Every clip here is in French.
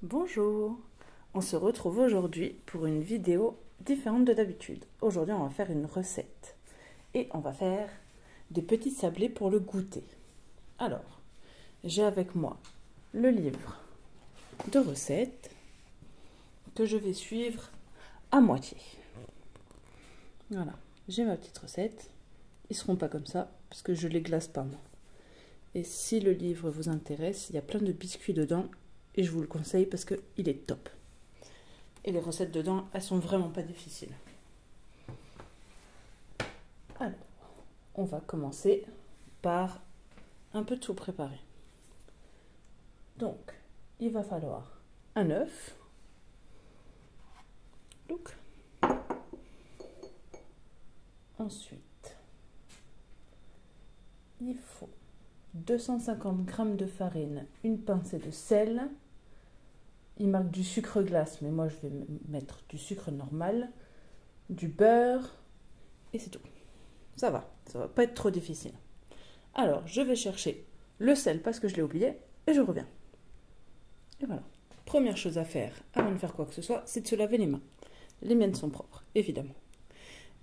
Bonjour, on se retrouve aujourd'hui pour une vidéo différente de d'habitude. Aujourd'hui on va faire une recette et on va faire des petits sablés pour le goûter. Alors, j'ai avec moi le livre de recettes que je vais suivre à moitié. Voilà, j'ai ma petite recette. Ils seront pas comme ça parce que je les glace pas moi. Et si le livre vous intéresse, il y a plein de biscuits dedans. Et je vous le conseille parce qu'il est top. Et les recettes dedans, elles sont vraiment pas difficiles. Alors, on va commencer par un peu tout préparer. Donc, il va falloir un œuf. Donc, ensuite, il faut 250 g de farine, une pincée de sel. Il marque du sucre glace, mais moi je vais mettre du sucre normal, du beurre, et c'est tout. Ça va pas être trop difficile. Alors, je vais chercher le sel parce que je l'ai oublié, et je reviens. Et voilà. Première chose à faire, avant de faire quoi que ce soit, c'est de se laver les mains. Les miennes sont propres, évidemment.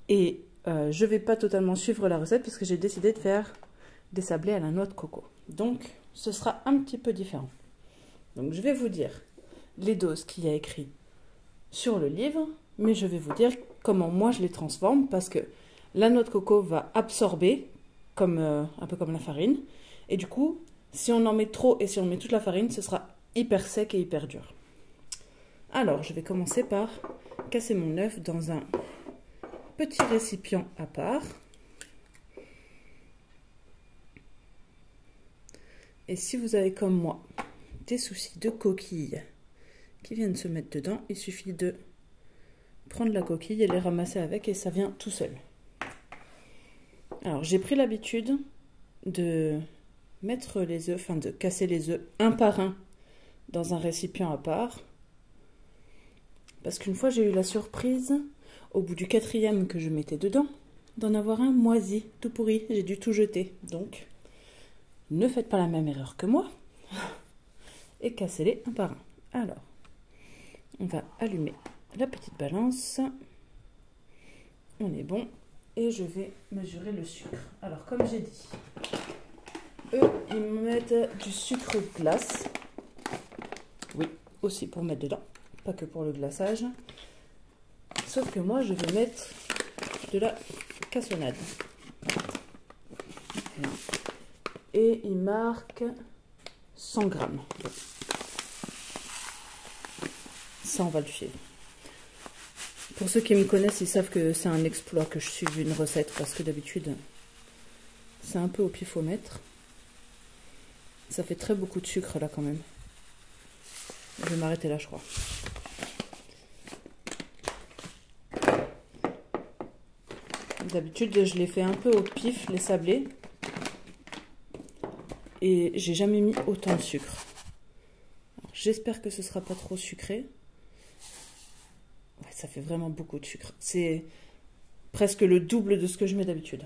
Et je ne vais pas totalement suivre la recette, puisque j'ai décidé de faire des sablés à la noix de coco. Donc, ce sera un petit peu différent. Donc, je vais vous dire les doses qu'il y a écrit sur le livre, mais je vais vous dire comment moi je les transforme, parce que la noix de coco va absorber un peu comme la farine, et du coup si on en met trop et si on met toute la farine, ce sera hyper sec et hyper dur. Alors je vais commencer par casser mon œuf dans un petit récipient à part, et si vous avez comme moi des soucis de coquilles qui viennent se mettre dedans, il suffit de prendre la coquille et les ramasser avec et ça vient tout seul. Alors j'ai pris l'habitude de mettre les œufs, de casser les œufs un par un dans un récipient à part, parce qu'une fois j'ai eu la surprise, au bout du 4e que je mettais dedans, d'en avoir un moisi, tout pourri, j'ai dû tout jeter. Donc ne faites pas la même erreur que moi et cassez-les un par un. Alors on va allumer la petite balance, on est bon, et je vais mesurer le sucre. Alors comme j'ai dit, eux ils mettent du sucre glace, oui, aussi pour mettre dedans, pas que pour le glaçage, sauf que moi je vais mettre de la cassonade, et il marque 100 g. Ça on va le suivre. Pour ceux qui me connaissent, ils savent que c'est un exploit que je suive une recette, parce que d'habitude, c'est un peu au pifomètre. Ça fait très beaucoup de sucre là quand même. Je vais m'arrêter là, je crois. D'habitude, je les fais un peu au pif, les sablés. Et j'ai jamais mis autant de sucre. J'espère que ce sera pas trop sucré. Ouais, ça fait vraiment beaucoup de sucre. C'est presque le double de ce que je mets d'habitude.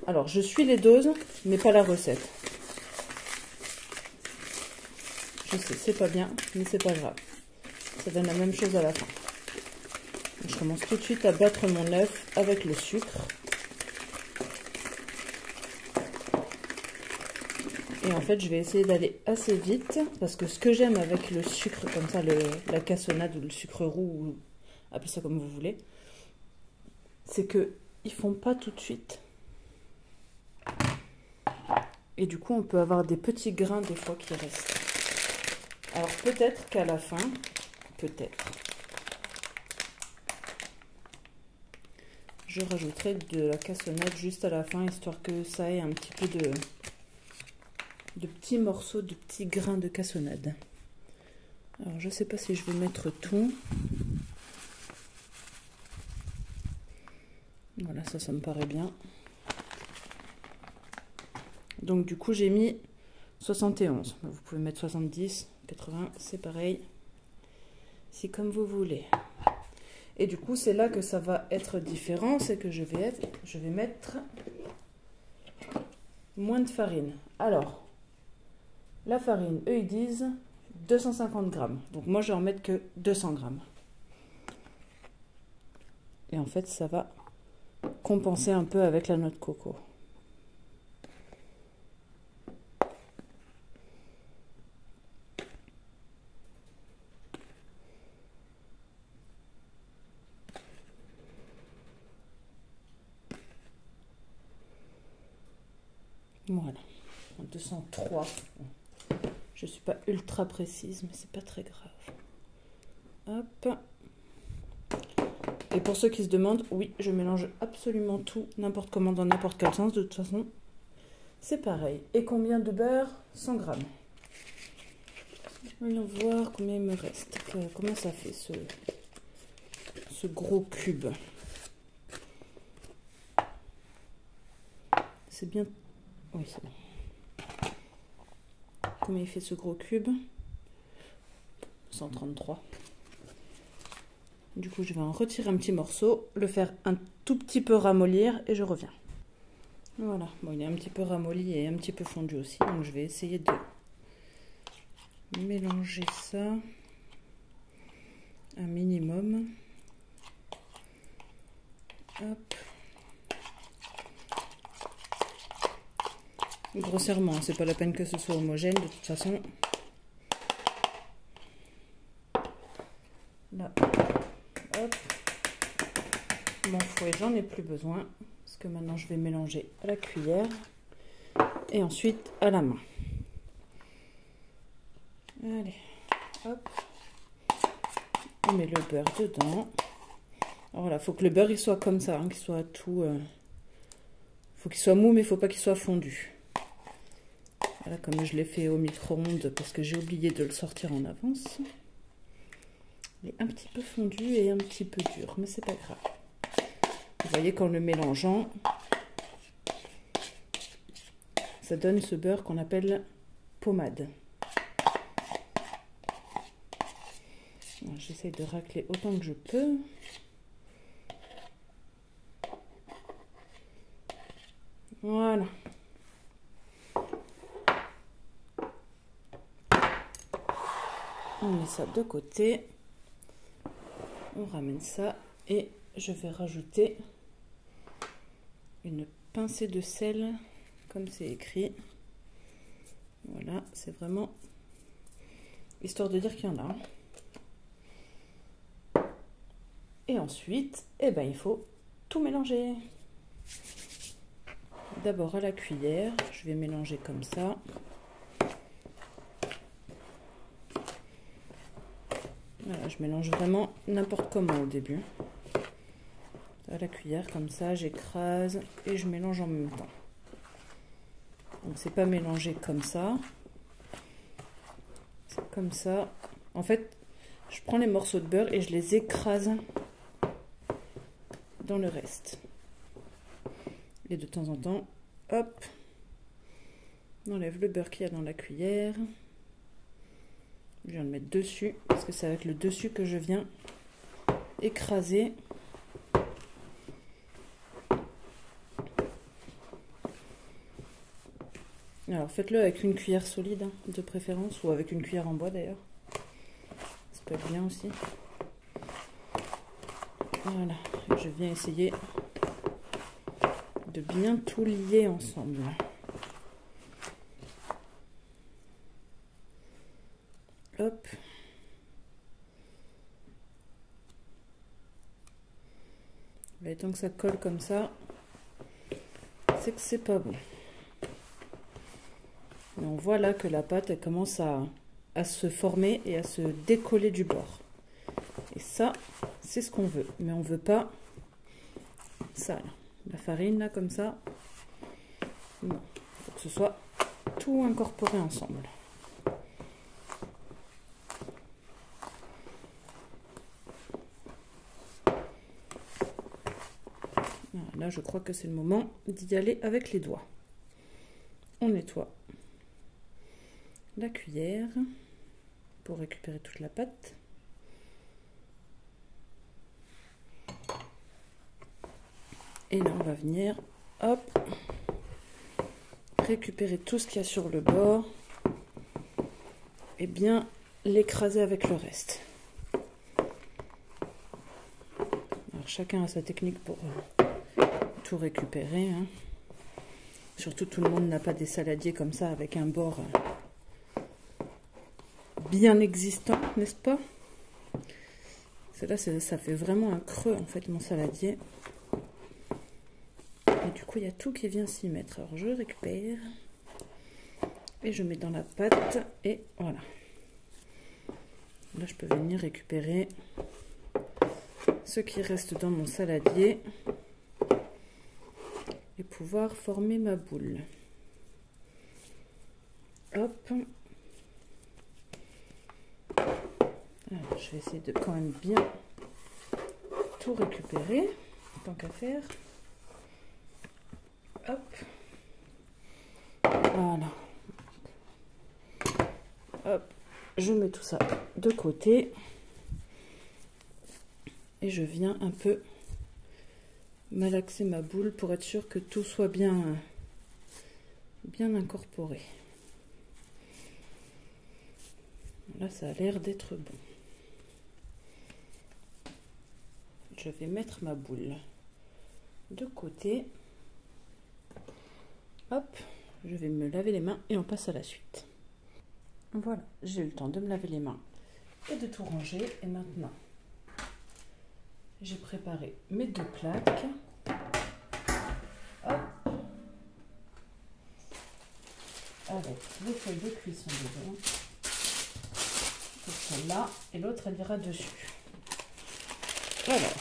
Alors, je suis les doses, mais pas la recette. Je sais, c'est pas bien, mais c'est pas grave. Ça donne la même chose à la fin. Donc, je commence tout de suite à battre mon œuf avec le sucre. Et en fait, je vais essayer d'aller assez vite, parce que ce que j'aime avec le sucre, comme ça, la cassonade ou le sucre roux, ou appelez ça comme vous voulez, c'est qu'ils ne font pas tout de suite. Et du coup, on peut avoir des petits grains des fois qui restent. Alors peut-être qu'à la fin, je rajouterai de la cassonade juste à la fin, histoire que ça ait un petit peu de petits morceaux, de petits grains de cassonade. Alors je sais pas si je vais mettre tout. Voilà, ça me paraît bien. Donc du coup j'ai mis 71. Vous pouvez mettre 70, 80, c'est pareil. C'est comme vous voulez. Et du coup c'est là que ça va être différent, c'est que je vais mettre moins de farine. Alors La farine, eux, ils disent 250 grammes. Donc moi, je vais en mettre que 200 grammes. Et en fait, ça va compenser un peu avec la noix de coco. Voilà, 203. Je ne suis pas ultra précise, mais c'est pas très grave. Hop. Et pour ceux qui se demandent, oui, je mélange absolument tout, n'importe comment, dans n'importe quel sens. De toute façon, c'est pareil. Et combien de beurre? 100 grammes. Voyons voir combien il me reste. Comment ça fait ce gros cube? C'est bien... Oui, c'est bon. Combien il fait ce gros cube? 133. Du coup, je vais en retirer un petit morceau, le faire un tout petit peu ramollir et je reviens. Voilà. Bon, il est un petit peu ramolli et un petit peu fondu aussi. Donc, je vais essayer de mélanger ça un minimum. Hop. Grossièrement, c'est pas la peine que ce soit homogène de toute façon. Là, hop. Mon fouet, j'en ai plus besoin parce que maintenant je vais mélanger à la cuillère et ensuite à la main. Allez, hop. On met le beurre dedans. Alors voilà, faut que le beurre il soit comme ça, hein, qu'il soit tout. Faut qu'il soit mou, mais il faut pas qu'il soit fondu. Voilà, comme je l'ai fait au micro-ondes parce que j'ai oublié de le sortir en avance. Il est un petit peu fondu et un petit peu dur, mais c'est pas grave. Vous voyez qu'en le mélangeant, ça donne ce beurre qu'on appelle pommade. J'essaye de racler autant que je peux. Voilà. On met ça de côté. On ramène ça et je vais rajouter une pincée de sel comme c'est écrit. Voilà, c'est vraiment histoire de dire qu'il y en a. Et ensuite, eh ben, il faut tout mélanger. D'abord à la cuillère, je vais mélanger comme ça. Voilà, je mélange vraiment n'importe comment au début. À la cuillère comme ça, j'écrase et je mélange en même temps. Donc c'est pas mélangé comme ça. C'est comme ça. En fait, je prends les morceaux de beurre et je les écrase dans le reste. Et de temps en temps, hop, on enlève le beurre qu'il y a dans la cuillère. Je viens le mettre dessus parce que c'est avec le dessus que je viens écraser. Alors faites-le avec une cuillère solide, hein, de préférence, ou avec une cuillère en bois d'ailleurs. Ça peut être bien aussi. Voilà, je viens essayer de bien tout lier ensemble. Hop. Et tant que ça colle comme ça, c'est que c'est pas bon. Et on voit là que la pâte elle commence à se former et à se décoller du bord. Et ça, c'est ce qu'on veut. Mais on veut pas ça là. La farine là comme ça. Non, il faut que ce soit tout incorporé ensemble. Là, je crois que c'est le moment d'y aller avec les doigts. On nettoie la cuillère pour récupérer toute la pâte. Et là, on va venir, hop, récupérer tout ce qu'il y a sur le bord. et bien l'écraser avec le reste. Alors chacun a sa technique pour tout récupérer, hein. Surtout tout le monde n'a pas des saladiers comme ça avec un bord bien existant, n'est-ce pas? Là, ça fait vraiment un creux en fait mon saladier. Et du coup il y a tout qui vient s'y mettre. Alors je récupère et je mets dans la pâte et voilà. Là je peux venir récupérer ce qui reste dans mon saladier et pouvoir former ma boule. Hop. Alors, je vais essayer de quand même bien tout récupérer, tant qu'à faire. Hop. Voilà. Hop. Je mets tout ça de côté. Et je viens un peu malaxer ma boule pour être sûr que tout soit bien incorporé. Là, ça a l'air d'être bon. Je vais mettre ma boule de côté. Hop, je vais me laver les mains et on passe à la suite. Voilà, j'ai eu le temps de me laver les mains et de tout ranger. Et maintenant, j'ai préparé mes 2 plaques. Hop. Avec les feuilles de cuisson dedans. Celle-là et l'autre elle ira dessus. Alors,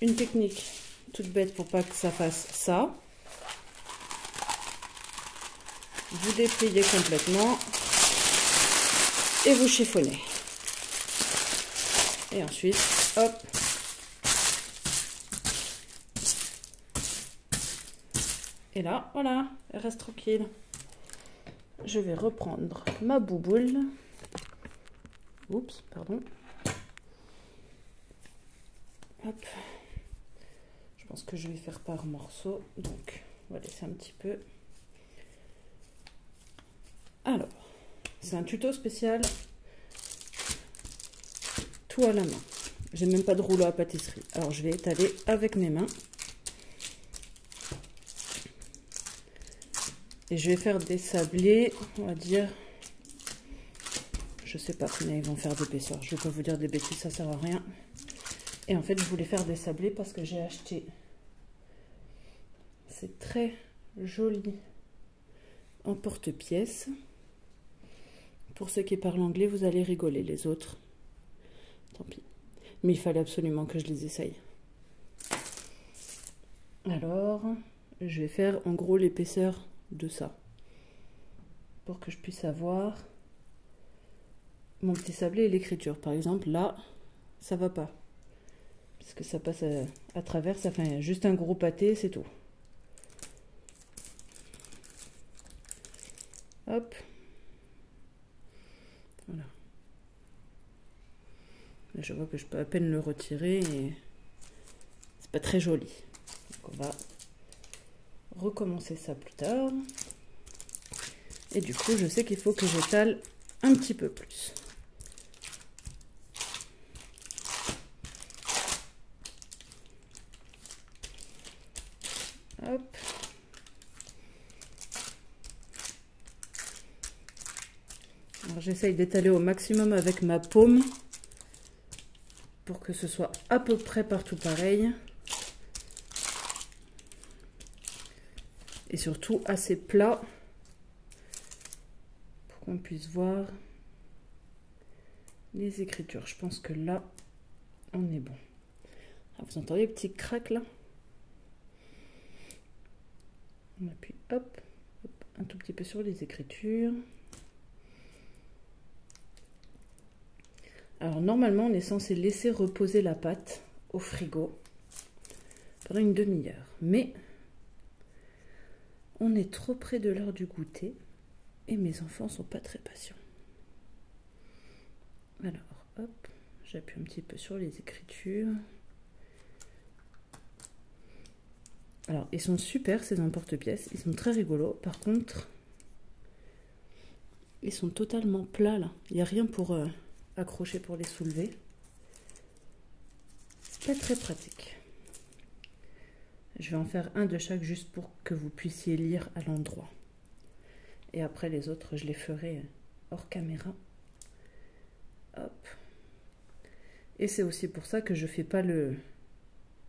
une technique toute bête pour pas que ça fasse ça. Vous dépliez complètement et vous chiffonnez. Et ensuite, hop. Et là, voilà, elle reste tranquille. Je vais reprendre ma bouboule. Oups, pardon. Hop. Je pense que je vais faire par morceaux. Donc, on va laisser un petit peu. Alors, c'est un tuto spécial. Tout à la main. J'ai même pas de rouleau à pâtisserie. Alors, je vais étaler avec mes mains. Et je vais faire des sablés, on va dire. Je sais pas combien ils vont faire d'épaisseur. Je vais pas vous dire des bêtises, ça sert à rien. Et en fait, je voulais faire des sablés parce que j'ai acheté. C'est très joli en porte-pièce. Pour ceux qui parlent anglais, vous allez rigoler. Les autres, tant pis. Mais il fallait absolument que je les essaye. Alors, je vais faire en gros l'épaisseur de ça. Pour que je puisse avoir mon petit sablé et l'écriture. Par exemple, là, ça va pas. Parce que ça passe à travers, ça fait juste un gros pâté, c'est tout. Hop. Voilà. Là, je vois que je peux à peine le retirer et c'est pas très joli. Donc on va recommencer ça plus tard. Et du coup, je sais qu'il faut que j'étale un petit peu plus. Hop. Alors j'essaye d'étaler au maximum avec ma paume pour que ce soit à peu près partout pareil. Et surtout assez plat pour qu'on puisse voir les écritures. Je pense que là, on est bon. Ah, vous entendez les petits craques là? On appuie, hop, hop, un tout petit peu sur les écritures. Alors normalement, on est censé laisser reposer la pâte au frigo pendant une demi-heure. Mais on est trop près de l'heure du goûter et mes enfants sont pas très patients. Alors, hop, j'appuie un petit peu sur les écritures. Alors, ils sont super ces emporte-pièces, ils sont très rigolos. Par contre, Ils sont totalement plats là. Il n'y a rien pour accrocher pour les soulever. C'est pas très pratique. Je vais en faire un de chaque juste pour que vous puissiez lire à l'endroit. Et après les autres, je les ferai hors caméra. Hop. Et c'est aussi pour ça que je fais pas le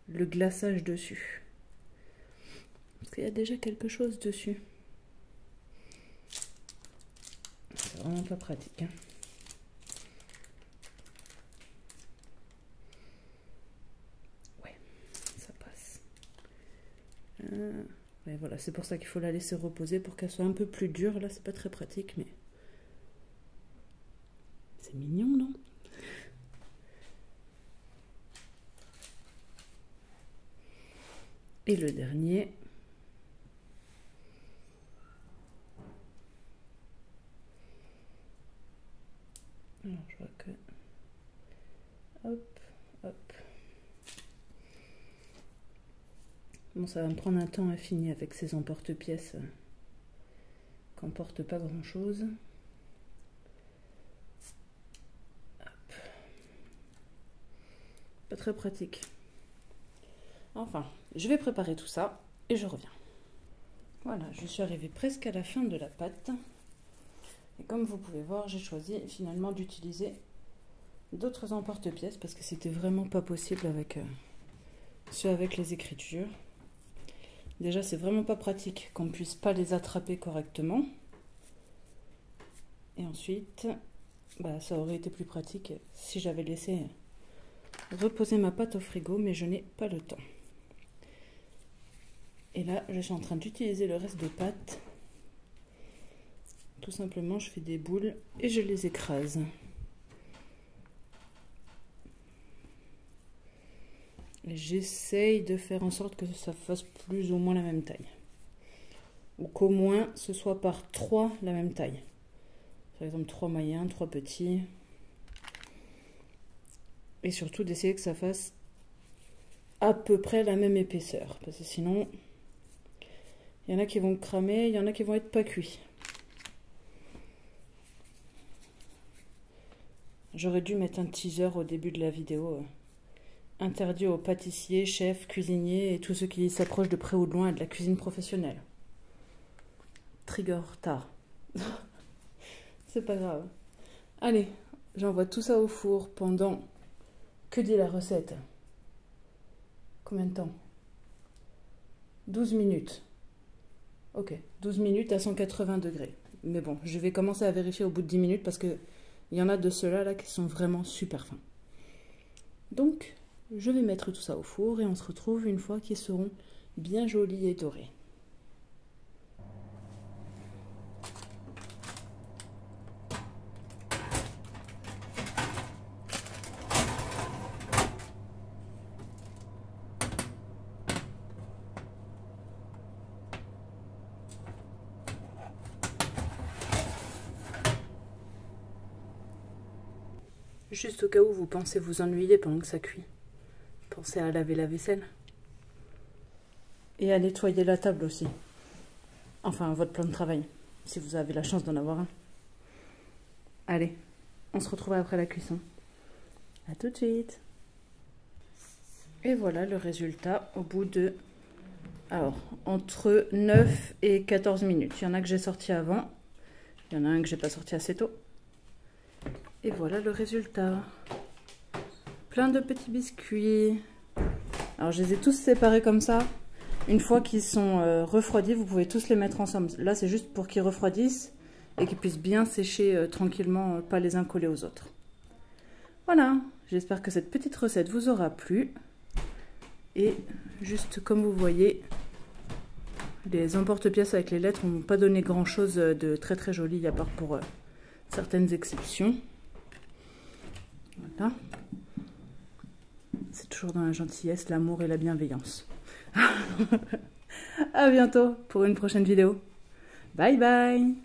glaçage dessus. Parce qu'il y a déjà quelque chose dessus. C'est vraiment pas pratique. Hein. Ouais, ça passe. Ouais, voilà, c'est pour ça qu'il faut la laisser reposer pour qu'elle soit un peu plus dure. Là, c'est pas très pratique, mais c'est mignon, non? Et le dernier. Alors, je vois que... Hop, hop. Bon, ça va me prendre un temps infini avec ces emporte-pièces qui n'emportent pas grand-chose. Pas très pratique. Enfin, je vais préparer tout ça et je reviens. Voilà, je suis arrivée presque à la fin de la pâte. Et comme vous pouvez voir, j'ai choisi finalement d'utiliser d'autres emporte-pièces parce que c'était vraiment pas possible avec ceux avec les écritures. Déjà, c'est vraiment pas pratique qu'on ne puisse pas les attraper correctement. Et ensuite, ça aurait été plus pratique si j'avais laissé reposer ma pâte au frigo, mais je n'ai pas le temps. Et là, je suis en train d'utiliser le reste de pâte. Tout simplement, je fais des boules et je les écrase. Et j'essaye de faire en sorte que ça fasse plus ou moins la même taille. Ou qu'au moins, ce soit par 3 la même taille. Par exemple, 3 moyens, 3 petits. Et surtout d'essayer que ça fasse à peu près la même épaisseur. Parce que sinon, il y en a qui vont cramer, il y en a qui vont être pas cuits. J'aurais dû mettre un teaser au début de la vidéo. Interdit aux pâtissiers, chefs, cuisiniers et tous ceux qui s'approchent de près ou de loin de la cuisine professionnelle. Trigger tard. C'est pas grave. Allez, j'envoie tout ça au four pendant... Que dit la recette? Combien de temps? 12 minutes. Ok, 12 minutes à 180 degrés. Mais bon, je vais commencer à vérifier au bout de 10 minutes parce que il y en a de ceux-là là, qui sont vraiment super fins. Donc, je vais mettre tout ça au four et on se retrouve une fois qu'ils seront bien jolis et dorés. Juste au cas où vous pensez vous ennuyer pendant que ça cuit, pensez à laver la vaisselle. Et à nettoyer la table aussi. Enfin, votre plan de travail, si vous avez la chance d'en avoir un. Allez, on se retrouve après la cuisson. À tout de suite. Et voilà le résultat au bout de... Alors, entre 9 et 14 minutes. Il y en a que j'ai sorti avant. Il y en a un que j'ai pas sorti assez tôt. Et voilà le résultat. Plein de petits biscuits. Alors je les ai tous séparés comme ça. Une fois qu'ils sont refroidis, vous pouvez tous les mettre ensemble. Là c'est juste pour qu'ils refroidissent et qu'ils puissent bien sécher tranquillement, pas les uns collés aux autres. Voilà, j'espère que cette petite recette vous aura plu. Et juste comme vous voyez, les emporte-pièces avec les lettres n'ont pas donné grand chose de très très joli à part pour certaines exceptions. Voilà. C'est toujours dans la gentillesse, l'amour et la bienveillance. À bientôt pour une prochaine vidéo. Bye bye!